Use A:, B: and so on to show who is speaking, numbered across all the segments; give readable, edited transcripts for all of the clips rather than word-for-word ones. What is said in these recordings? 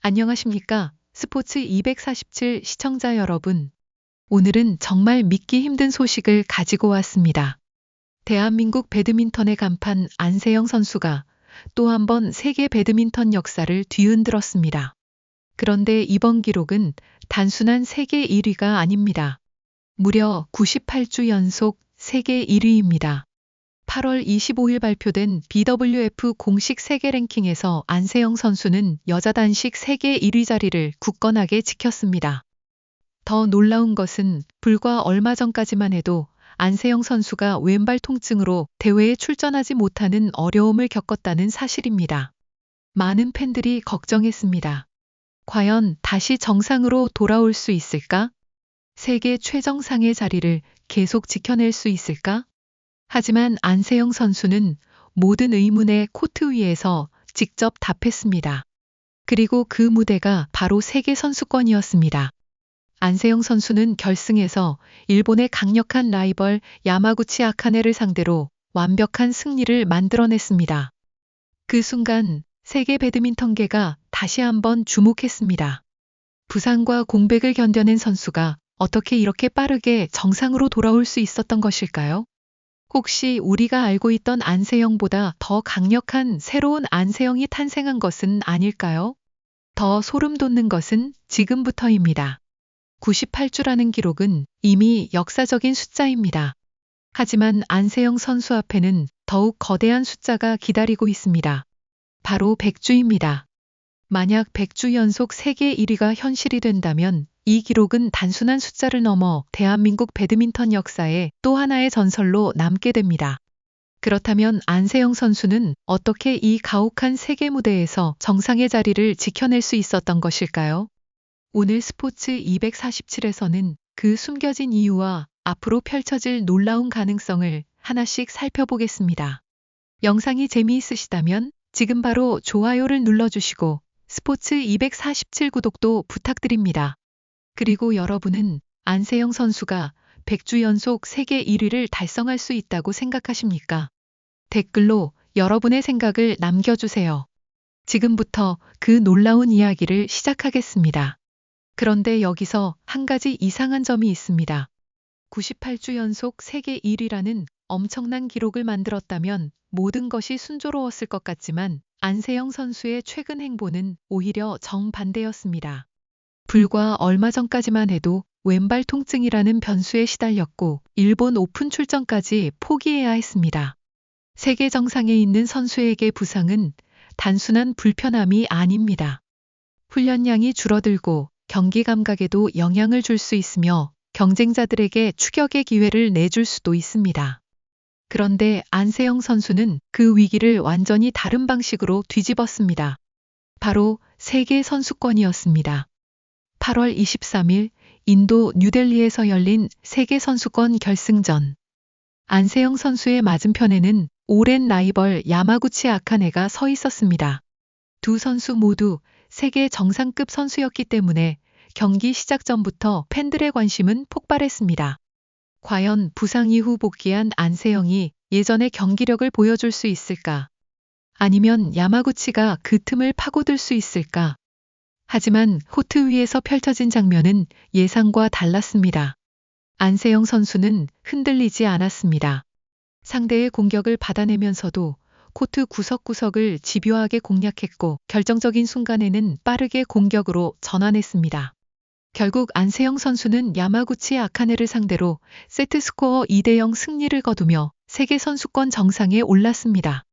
A: 안녕하십니까? 스포츠 247 시청자 여러분. 오늘은 정말 믿기 힘든 소식을 가지고 왔습니다. 대한민국 배드민턴의 간판 안세영 선수가 또 한 번 세계 배드민턴 역사를 뒤흔들었습니다. 그런데 이번 기록은 단순한 세계 1위가 아닙니다. 무려 98주 연속 세계 1위입니다. 8월 25일 발표된 BWF 공식 세계 랭킹에서 안세영 선수는 여자 단식 세계 1위 자리를 굳건하게 지켰습니다. 더 놀라운 것은 불과 얼마 전까지만 해도 안세영 선수가 왼발 통증으로 대회에 출전하지 못하는 어려움을 겪었다는 사실입니다. 많은 팬들이 걱정했습니다. 과연 다시 정상으로 돌아올 수 있을까? 세계 최정상의 자리를 계속 지켜낼 수 있을까? 하지만 안세영 선수는 모든 의문에 코트 위에서 직접 답했습니다. 그리고 그 무대가 바로 세계 선수권이었습니다. 안세영 선수는 결승에서 일본의 강력한 라이벌 야마구치 아카네를 상대로 완벽한 승리를 만들어냈습니다. 그 순간 세계 배드민턴계가 다시 한번 주목했습니다. 부상과 공백을 견뎌낸 선수가 어떻게 이렇게 빠르게 정상으로 돌아올 수 있었던 것일까요? 혹시 우리가 알고 있던 안세영보다 더 강력한 새로운 안세영이 탄생한 것은 아닐까요? 더 소름 돋는 것은 지금부터입니다. 98주라는 기록은 이미 역사적인 숫자입니다. 하지만 안세영 선수 앞에는 더욱 거대한 숫자가 기다리고 있습니다. 바로 100주입니다. 만약 100주 연속 세계 1위가 현실이 된다면 이 기록은 단순한 숫자를 넘어 대한민국 배드민턴 역사에 또 하나의 전설로 남게 됩니다. 그렇다면 안세영 선수는 어떻게 이 가혹한 세계 무대에서 정상의 자리를 지켜낼 수 있었던 것일까요? 오늘 스포츠 247에서는 그 숨겨진 이유와 앞으로 펼쳐질 놀라운 가능성을 하나씩 살펴보겠습니다. 영상이 재미있으시다면 지금 바로 좋아요를 눌러주시고 스포츠 247 구독도 부탁드립니다. 그리고 여러분은 안세영 선수가 100주 연속 세계 1위를 달성할 수 있다고 생각하십니까? 댓글로 여러분의 생각을 남겨주세요. 지금부터 그 놀라운 이야기를 시작하겠습니다. 그런데 여기서 한 가지 이상한 점이 있습니다. 98주 연속 세계 1위라는 엄청난 기록을 만들었다면 모든 것이 순조로웠을 것 같지만 안세영 선수의 최근 행보는 오히려 정반대였습니다. 불과 얼마 전까지만 해도 왼발 통증이라는 변수에 시달렸고 일본 오픈 출전까지 포기해야 했습니다. 세계 정상에 있는 선수에게 부상은 단순한 불편함이 아닙니다. 훈련량이 줄어들고 경기 감각에도 영향을 줄 수 있으며 경쟁자들에게 추격의 기회를 내줄 수도 있습니다. 그런데 안세영 선수는 그 위기를 완전히 다른 방식으로 뒤집었습니다. 바로 세계 선수권이었습니다. 8월 23일 인도 뉴델리에서 열린 세계 선수권 결승전. 안세영 선수의 맞은편에는 오랜 라이벌 야마구치 아카네가 서 있었습니다. 두 선수 모두 세계 정상급 선수였기 때문에 경기 시작 전부터 팬들의 관심은 폭발했습니다. 과연 부상 이후 복귀한 안세영이 예전의 경기력을 보여줄 수 있을까? 아니면 야마구치가 그 틈을 파고들 수 있을까? 하지만 코트 위에서 펼쳐진 장면은 예상과 달랐습니다. 안세영 선수는 흔들리지 않았습니다. 상대의 공격을 받아내면서도 코트 구석구석을 집요하게 공략했고 결정적인 순간에는 빠르게 공격으로 전환했습니다. 결국 안세영 선수는 야마구치 아카네를 상대로 세트 스코어 2대0 승리를 거두며 세계 선수권 정상에 올랐습니다.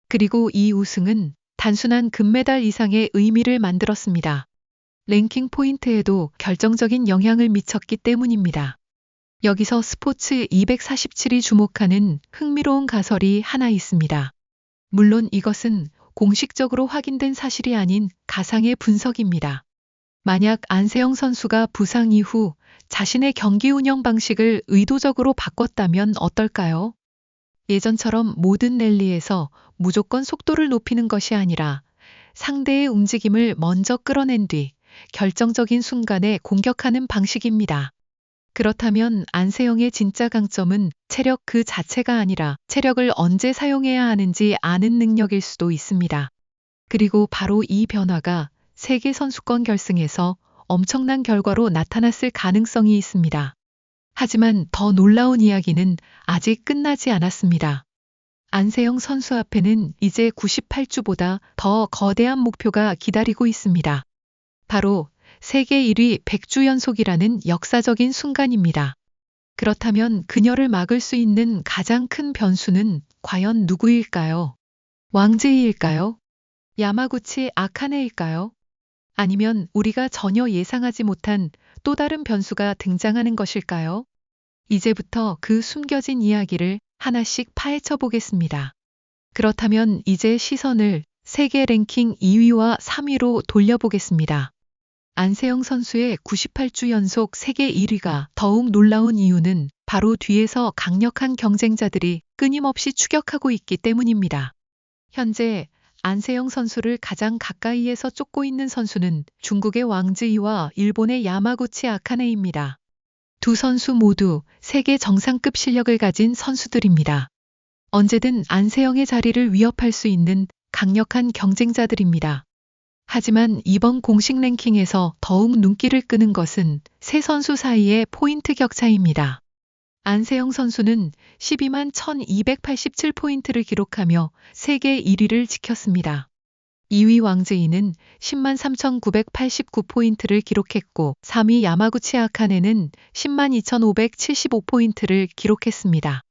A: 그리고 이 우승은 단순한 금메달 이상의 의미를 만들었습니다. 랭킹 포인트에도 결정적인 영향을 미쳤기 때문입니다. 여기서 스포츠 247이 주목하는 흥미로운 가설이 하나 있습니다. 물론 이것은 공식적으로 확인된 사실이 아닌 가상의 분석입니다. 만약 안세영 선수가 부상 이후 자신의 경기 운영 방식을 의도적으로 바꿨다면 어떨까요? 예전처럼 모든 랠리에서 무조건 속도를 높이는 것이 아니라 상대의 움직임을 먼저 끌어낸 뒤 결정적인 순간에 공격하는 방식입니다. 그렇다면 안세영의 진짜 강점은 체력 그 자체가 아니라 체력을 언제 사용해야 하는지 아는 능력일 수도 있습니다. 그리고 바로 이 변화가 세계 선수권 결승에서 엄청난 결과로 나타났을 가능성이 있습니다. 하지만 더 놀라운 이야기는 아직 끝나지 않았습니다. 안세영 선수 앞에는 이제 98주보다 더 거대한 목표가 기다리고 있습니다. 바로 세계 1위 100주 연속이라는 역사적인 순간입니다. 그렇다면 그녀를 막을 수 있는 가장 큰 변수는 과연 누구일까요? 왕제이일까요? 야마구치 아카네일까요? 아니면 우리가 전혀 예상하지 못한 또 다른 변수가 등장하는 것일까요? 이제부터 그 숨겨진 이야기를 하나씩 파헤쳐 보겠습니다. 그렇다면 이제 시선을 세계 랭킹 2위와 3위로 돌려보겠습니다. 안세영 선수의 98주 연속 세계 1위가 더욱 놀라운 이유는 바로 뒤에서 강력한 경쟁자들이 끊임없이 추격하고 있기 때문입니다. 현재 안세영 선수를 가장 가까이에서 쫓고 있는 선수는 중국의 왕즈이와 일본의 야마구치 아카네입니다. 두 선수 모두 세계 정상급 실력을 가진 선수들입니다. 언제든 안세영의 자리를 위협할 수 있는 강력한 경쟁자들입니다. 하지만 이번 공식 랭킹에서 더욱 눈길을 끄는 것은 세 선수 사이의 포인트 격차입니다. 안세영 선수는 12만 1287포인트를 기록하며 세계 1위를 지켰습니다. 2위 왕즈이는 10만 3989포인트를 기록했고 3위 야마구치 아카네는 10만 2575포인트를 기록했습니다.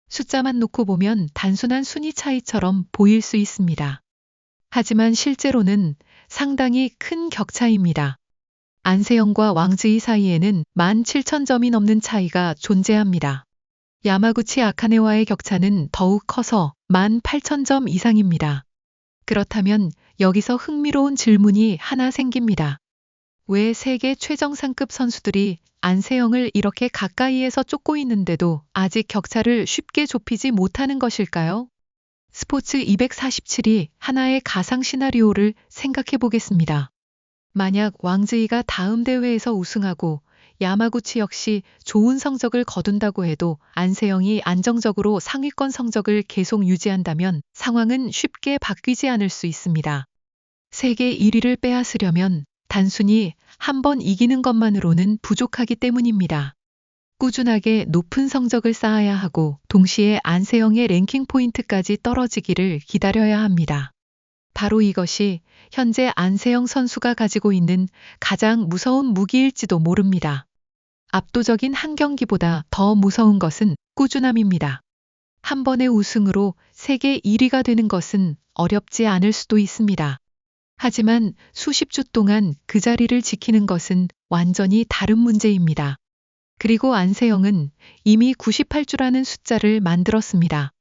A: 숫자만 놓고 보면 단순한 순위 차이처럼 보일 수 있습니다. 하지만 실제로는 상당히 큰 격차입니다. 안세영과 왕즈이 사이에는 17,000점이 넘는 차이가 존재합니다. 야마구치 아카네와의 격차는 더욱 커서 18,000점 이상입니다. 그렇다면 여기서 흥미로운 질문이 하나 생깁니다. 왜 세계 최정상급 선수들이 안세영을 이렇게 가까이에서 쫓고 있는데도 아직 격차를 쉽게 좁히지 못하는 것일까요? 스포츠 247이 하나의 가상 시나리오를 생각해 보겠습니다. 만약 왕즈이가 다음 대회에서 우승하고 야마구치 역시 좋은 성적을 거둔다고 해도 안세영이 안정적으로 상위권 성적을 계속 유지한다면 상황은 쉽게 바뀌지 않을 수 있습니다. 세계 1위를 빼앗으려면 단순히 한 번 이기는 것만으로는 부족하기 때문입니다. 꾸준하게 높은 성적을 쌓아야 하고 동시에 안세영의 랭킹 포인트까지 떨어지기를 기다려야 합니다. 바로 이것이 현재 안세영 선수가 가지고 있는 가장 무서운 무기일지도 모릅니다. 압도적인 한 경기보다 더 무서운 것은 꾸준함입니다. 한 번의 우승으로 세계 1위가 되는 것은 어렵지 않을 수도 있습니다. 하지만 수십 주 동안 그 자리를 지키는 것은 완전히 다른 문제입니다. 그리고 안세영은 이미 98주라는 숫자를 만들었습니다.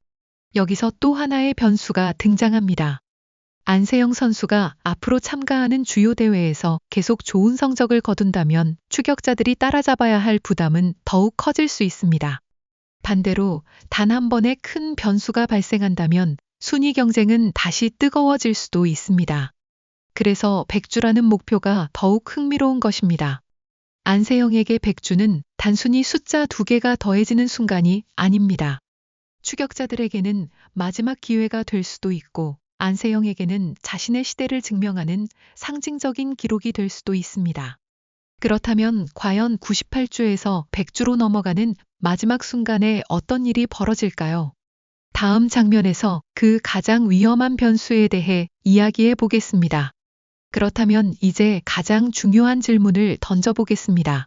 A: 여기서 또 하나의 변수가 등장합니다. 안세영 선수가 앞으로 참가하는 주요 대회에서 계속 좋은 성적을 거둔다면 추격자들이 따라잡아야 할 부담은 더욱 커질 수 있습니다. 반대로 단 한 번의 큰 변수가 발생한다면 순위 경쟁은 다시 뜨거워질 수도 있습니다. 그래서 100주라는 목표가 더욱 흥미로운 것입니다. 안세영에게 100주는 단순히 숫자 2개가 더해지는 순간이 아닙니다. 추격자들에게는 마지막 기회가 될 수도 있고 안세영에게는 자신의 시대를 증명하는 상징적인 기록이 될 수도 있습니다. 그렇다면 과연 98주에서 100주로 넘어가는 마지막 순간에 어떤 일이 벌어질까요? 다음 장면에서 그 가장 위험한 변수에 대해 이야기해 보겠습니다. 그렇다면 이제 가장 중요한 질문을 던져보겠습니다.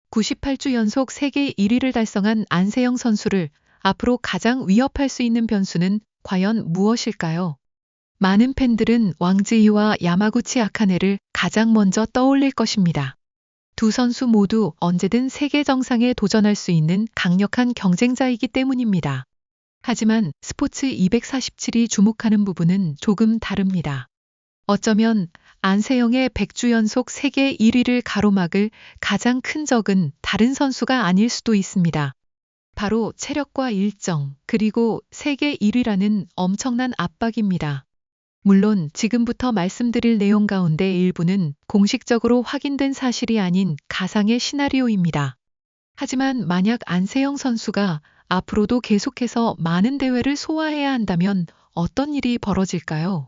A: 98주 연속 세계 1위를 달성한 안세영 선수를 앞으로 가장 위협할 수 있는 변수는 과연 무엇일까요? 많은 팬들은 왕즈이와 야마구치 아카네를 가장 먼저 떠올릴 것입니다. 두 선수 모두 언제든 세계 정상에 도전할 수 있는 강력한 경쟁자이기 때문입니다. 하지만 스포츠 247이 주목하는 부분은 조금 다릅니다. 어쩌면 안세영의 100주 연속 세계 1위를 가로막을 가장 큰 적은 다른 선수가 아닐 수도 있습니다. 바로 체력과 일정, 그리고 세계 1위라는 엄청난 압박입니다. 물론 지금부터 말씀드릴 내용 가운데 일부는 공식적으로 확인된 사실이 아닌 가상의 시나리오입니다. 하지만 만약 안세영 선수가 앞으로도 계속해서 많은 대회를 소화해야 한다면 어떤 일이 벌어질까요?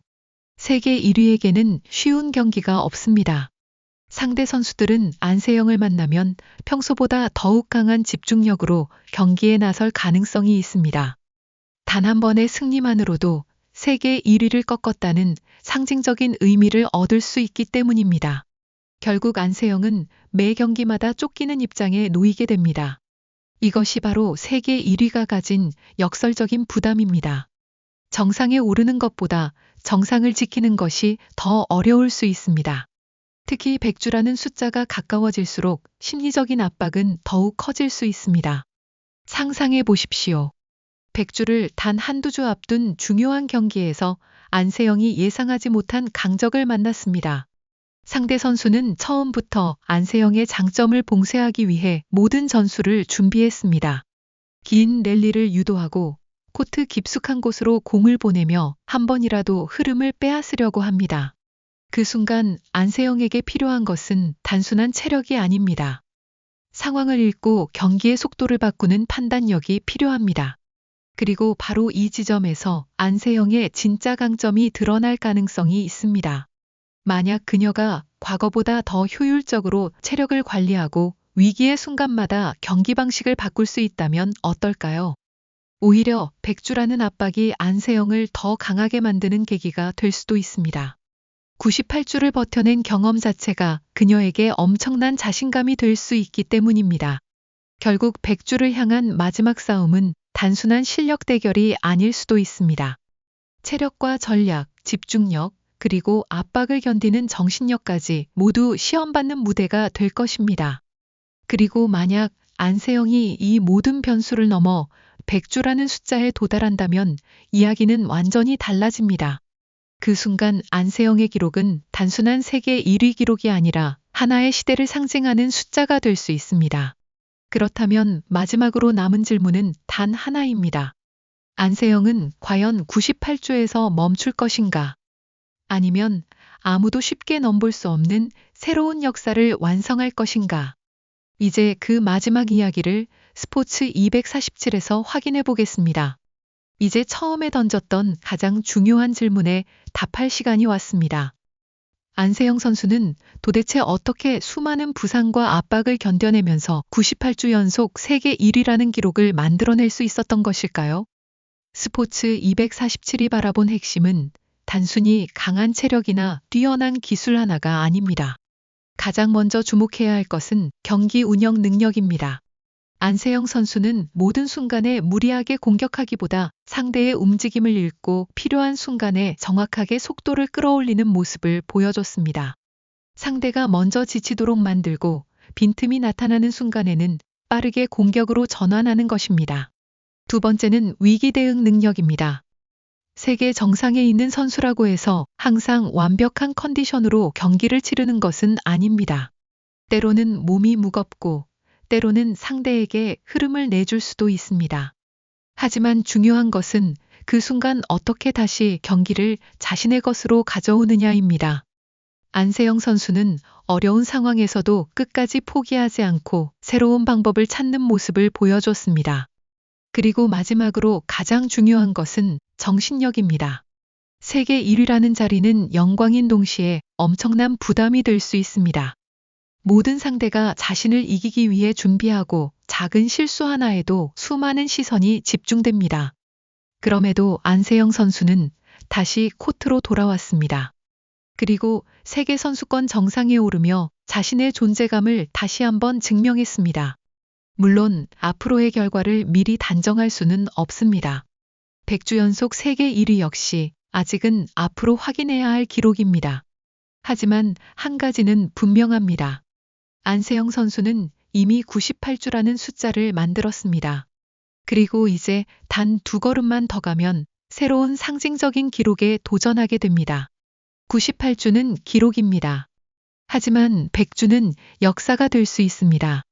A: 세계 1위에게는 쉬운 경기가 없습니다. 상대 선수들은 안세영을 만나면 평소보다 더욱 강한 집중력으로 경기에 나설 가능성이 있습니다. 단 한 번의 승리만으로도 세계 1위를 꺾었다는 상징적인 의미를 얻을 수 있기 때문입니다. 결국 안세영은 매 경기마다 쫓기는 입장에 놓이게 됩니다. 이것이 바로 세계 1위가 가진 역설적인 부담입니다. 정상에 오르는 것보다 정상을 지키는 것이 더 어려울 수 있습니다. 특히 100주라는 숫자가 가까워질수록 심리적인 압박은 더욱 커질 수 있습니다. 상상해 보십시오. 100주를 단 한두 주 앞둔 중요한 경기에서 안세영이 예상하지 못한 강적을 만났습니다. 상대 선수는 처음부터 안세영의 장점을 봉쇄하기 위해 모든 전술을 준비했습니다. 긴 랠리를 유도하고 코트 깊숙한 곳으로 공을 보내며 한 번이라도 흐름을 빼앗으려고 합니다. 그 순간 안세영에게 필요한 것은 단순한 체력이 아닙니다. 상황을 읽고 경기의 속도를 바꾸는 판단력이 필요합니다. 그리고 바로 이 지점에서 안세영의 진짜 강점이 드러날 가능성이 있습니다. 만약 그녀가 과거보다 더 효율적으로 체력을 관리하고 위기의 순간마다 경기 방식을 바꿀 수 있다면 어떨까요? 오히려 100주라는 압박이 안세영을 더 강하게 만드는 계기가 될 수도 있습니다. 98주를 버텨낸 경험 자체가 그녀에게 엄청난 자신감이 될 수 있기 때문입니다. 결국 100주를 향한 마지막 싸움은 단순한 실력 대결이 아닐 수도 있습니다. 체력과 전략, 집중력, 그리고 압박을 견디는 정신력까지 모두 시험받는 무대가 될 것입니다. 그리고 만약 안세영이 이 모든 변수를 넘어 100주라는 숫자에 도달한다면 이야기는 완전히 달라집니다. 그 순간 안세영의 기록은 단순한 세계 1위 기록이 아니라 하나의 시대를 상징하는 숫자가 될 수 있습니다. 그렇다면 마지막으로 남은 질문은 단 하나입니다. 안세영은 과연 98주에서 멈출 것인가? 아니면 아무도 쉽게 넘볼 수 없는 새로운 역사를 완성할 것인가? 이제 그 마지막 이야기를 스포츠 247에서 확인해 보겠습니다. 이제 처음에 던졌던 가장 중요한 질문에 답할 시간이 왔습니다. 안세영 선수는 도대체 어떻게 수많은 부상과 압박을 견뎌내면서 98주 연속 세계 1위라는 기록을 만들어낼 수 있었던 것일까요? 스포츠 247이 바라본 핵심은 단순히 강한 체력이나 뛰어난 기술 하나가 아닙니다. 가장 먼저 주목해야 할 것은 경기 운영 능력입니다. 안세영 선수는 모든 순간에 무리하게 공격하기보다 상대의 움직임을 읽고 필요한 순간에 정확하게 속도를 끌어올리는 모습을 보여줬습니다. 상대가 먼저 지치도록 만들고 빈틈이 나타나는 순간에는 빠르게 공격으로 전환하는 것입니다. 두 번째는 위기 대응 능력입니다. 세계 정상에 있는 선수라고 해서 항상 완벽한 컨디션으로 경기를 치르는 것은 아닙니다. 때로는 몸이 무겁고 때로는 상대에게 흐름을 내줄 수도 있습니다. 하지만 중요한 것은 그 순간 어떻게 다시 경기를 자신의 것으로 가져오느냐입니다. 안세영 선수는 어려운 상황에서도 끝까지 포기하지 않고 새로운 방법을 찾는 모습을 보여줬습니다. 그리고 마지막으로 가장 중요한 것은 정신력입니다. 세계 1위라는 자리는 영광인 동시에 엄청난 부담이 될 수 있습니다. 모든 상대가 자신을 이기기 위해 준비하고 작은 실수 하나에도 수많은 시선이 집중됩니다. 그럼에도 안세영 선수는 다시 코트로 돌아왔습니다. 그리고 세계 선수권 정상에 오르며 자신의 존재감을 다시 한번 증명했습니다. 물론 앞으로의 결과를 미리 단정할 수는 없습니다. 100주 연속 세계 1위 역시 아직은 앞으로 확인해야 할 기록입니다. 하지만 한 가지는 분명합니다. 안세영 선수는 이미 98주라는 숫자를 만들었습니다. 그리고 이제 단 2걸음만 더 가면 새로운 상징적인 기록에 도전하게 됩니다. 98주는 기록입니다. 하지만 100주는 역사가 될 수 있습니다.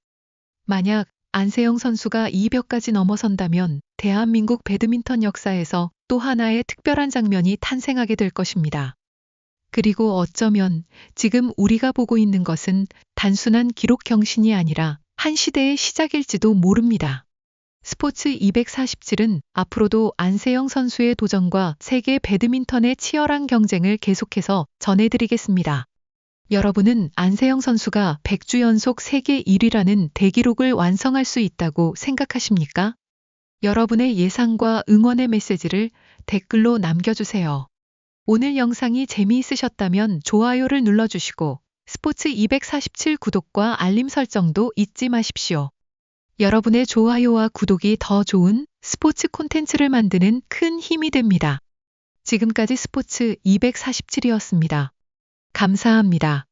A: 만약 안세영 선수가 이 벽까지 넘어선다면 대한민국 배드민턴 역사에서 또 하나의 특별한 장면이 탄생하게 될 것입니다. 그리고 어쩌면 지금 우리가 보고 있는 것은 단순한 기록 경신이 아니라 한 시대의 시작일지도 모릅니다. 스포츠 247은 앞으로도 안세영 선수의 도전과 세계 배드민턴의 치열한 경쟁을 계속해서 전해드리겠습니다. 여러분은 안세영 선수가 100주 연속 세계 1위라는 대기록을 완성할 수 있다고 생각하십니까? 여러분의 예상과 응원의 메시지를 댓글로 남겨주세요. 오늘 영상이 재미있으셨다면 좋아요를 눌러주시고 스포츠 247 구독과 알림 설정도 잊지 마십시오. 여러분의 좋아요와 구독이 더 좋은 스포츠 콘텐츠를 만드는 큰 힘이 됩니다. 지금까지 스포츠 247이었습니다. 감사합니다.